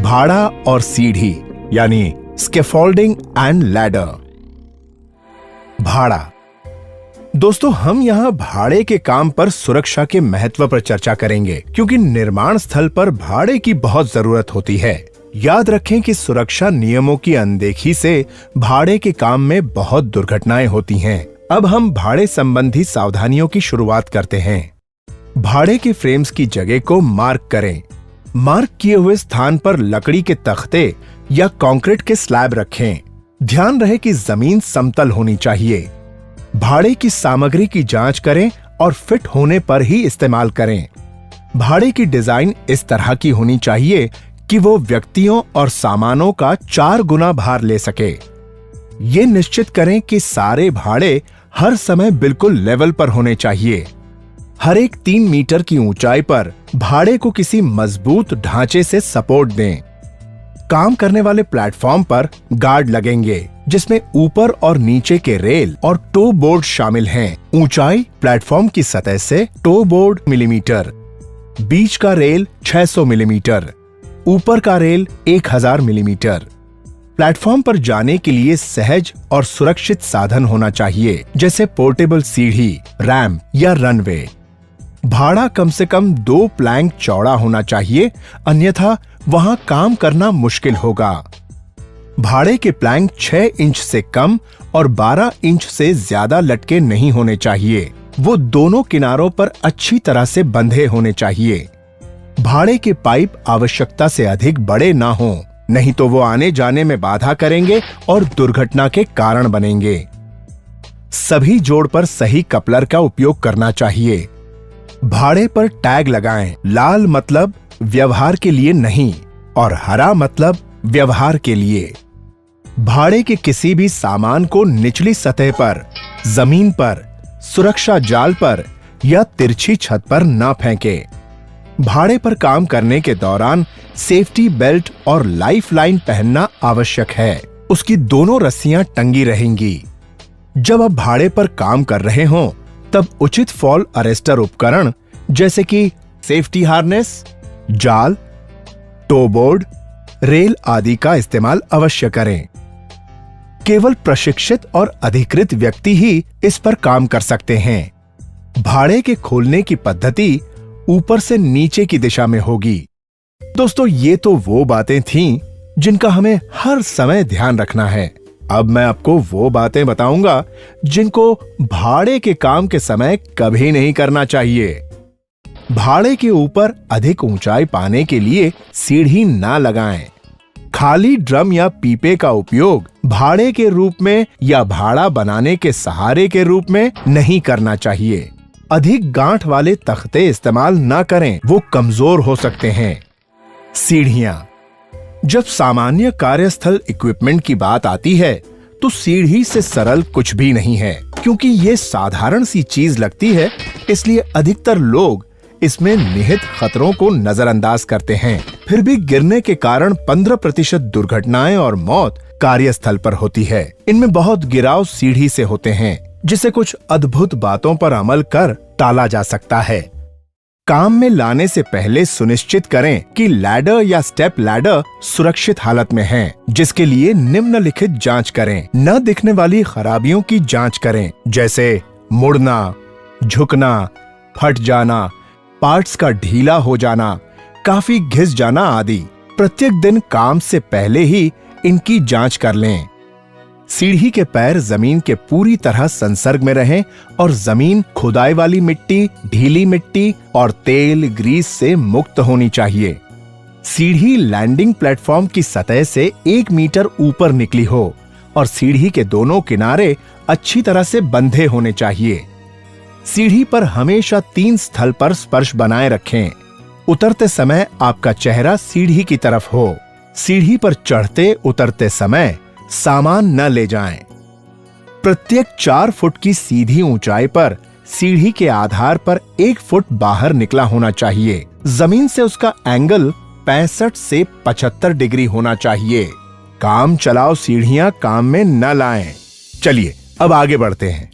भाड़ा और सीढ़ी यानी स्कैफोल्डिंग एंड लैडर। भाड़ा। दोस्तों, हम यहाँ भाड़े के काम पर सुरक्षा के महत्व पर चर्चा करेंगे, क्योंकि निर्माण स्थल पर भाड़े की बहुत जरूरत होती है। याद रखें कि सुरक्षा नियमों की अनदेखी से भाड़े के काम में बहुत दुर्घटनाएं होती हैं। अब हम भाड़े संबंधी सावधानियों की शुरुआत करते हैं। भाड़े के फ्रेम्स की जगह को मार्क करें। मार्क किए हुए स्थान पर लकड़ी के तख्ते या कंक्रीट के स्लैब रखें। ध्यान रहे कि जमीन समतल होनी चाहिए। भाड़े की सामग्री की जांच करें और फिट होने पर ही इस्तेमाल करें। भाड़े की डिजाइन इस तरह की होनी चाहिए कि वो व्यक्तियों और सामानों का 4 गुना भार ले सके। ये निश्चित करें कि सारे भाड़े हर समय बिल्कुल लेवल पर होने चाहिए। हर एक 3 मीटर की ऊंचाई पर भाड़े को किसी मजबूत ढांचे से सपोर्ट दें। काम करने वाले प्लेटफॉर्म पर गार्ड लगेंगे, जिसमें ऊपर और नीचे के रेल और टो बोर्ड शामिल हैं। ऊंचाई प्लेटफॉर्म की सतह से टो बोर्ड मिलीमीटर, बीच का रेल 600 मिलीमीटर, ऊपर का रेल 1000 मिलीमीटर। प्लेटफॉर्म पर जाने के लिए सहज और सुरक्षित साधन होना चाहिए, जैसे पोर्टेबल सीढ़ी, रैंप या रनवे। भाड़ा कम से कम 2 प्लैंक चौड़ा होना चाहिए, अन्यथा वहां काम करना मुश्किल होगा। भाड़े के प्लैंक 6 इंच से कम और 12 इंच से ज्यादा लटके नहीं होने चाहिए। वो दोनों किनारों पर अच्छी तरह से बंधे होने चाहिए। भाड़े के पाइप आवश्यकता से अधिक बड़े ना हों, नहीं तो वो आने जाने में बाधा करेंगे और दुर्घटना के कारण बनेंगे। सभी जोड़ पर सही कपलर का उपयोग करना चाहिए। भाड़े पर टैग लगाएं। लाल मतलब व्यवहार के लिए नहीं और हरा मतलब व्यवहार के लिए। भाड़े के किसी भी सामान को निचली सतह पर, जमीन पर, सुरक्षा जाल पर या तिरछी छत पर ना फेंकें। भाड़े पर काम करने के दौरान सेफ्टी बेल्ट और लाइफ लाइन पहनना आवश्यक है। उसकी दोनों रस्सियां टंगी रहेंगी। जब आप भाड़े पर काम कर रहे हों, तब उचित फॉल अरेस्टर उपकरण जैसे कि सेफ्टी हार्नेस, जाल, टो बोर्ड, रेल आदि का इस्तेमाल अवश्य करें। केवल प्रशिक्षित और अधिकृत व्यक्ति ही इस पर काम कर सकते हैं। भाड़े के खोलने की पद्धति ऊपर से नीचे की दिशा में होगी। दोस्तों, ये तो वो बातें थीं जिनका हमें हर समय ध्यान रखना है। अब मैं आपको वो बातें बताऊंगा जिनको भाड़े के काम के समय कभी नहीं करना चाहिए। भाड़े के ऊपर अधिक ऊंचाई पाने के लिए सीढ़ी ना लगाएं। खाली ड्रम या पीपे का उपयोग भाड़े के रूप में या भाड़ा बनाने के सहारे के रूप में नहीं करना चाहिए। अधिक गांठ वाले तख्ते इस्तेमाल ना करें, वो कमजोर हो सकते हैं। सीढ़ियां। जब सामान्य कार्यस्थल इक्विपमेंट की बात आती है, तो सीढ़ी से सरल कुछ भी नहीं है। क्योंकि ये साधारण सी चीज लगती है, इसलिए अधिकतर लोग इसमें निहित खतरों को नजरअंदाज करते हैं। फिर भी गिरने के कारण 15% दुर्घटनाएं और मौत कार्यस्थल पर होती है। इनमें बहुत गिराव सीढ़ी से होते हैं, जिसे कुछ अद्भुत बातों पर अमल कर टाला जा सकता है। काम में लाने से पहले सुनिश्चित करें कि लैडर या स्टेप लैडर सुरक्षित हालत में है, जिसके लिए निम्नलिखित जांच करें। न दिखने वाली खराबियों की जांच करें, जैसे मुड़ना, झुकना, फट जाना, पार्ट्स का ढीला हो जाना, काफी घिस जाना आदि। प्रत्येक दिन काम से पहले ही इनकी जांच कर लें। सीढ़ी के पैर जमीन के पूरी तरह संसर्ग में रहें और जमीन खुदाई वाली मिट्टी, ढीली मिट्टी और तेल, ग्रीस से मुक्त होनी चाहिए। सीढ़ी लैंडिंग प्लेटफॉर्म की सतह से 1 मीटर ऊपर निकली हो और सीढ़ी के दोनों किनारे अच्छी तरह से बंधे होने चाहिए। सीढ़ी पर हमेशा 3 स्थल पर स्पर्श बनाए रखें। उतरते समय आपका चेहरा सीढ़ी की तरफ हो। सीढ़ी पर चढ़ते उतरते समय सामान न ले जाएं। प्रत्येक 4 फुट की सीधी ऊंचाई पर सीढ़ी के आधार पर 1 फुट बाहर निकला होना चाहिए। जमीन से उसका एंगल 65 से 75 डिग्री होना चाहिए। काम चलाओ सीढ़ियां काम में न लाएं। चलिए अब आगे बढ़ते हैं।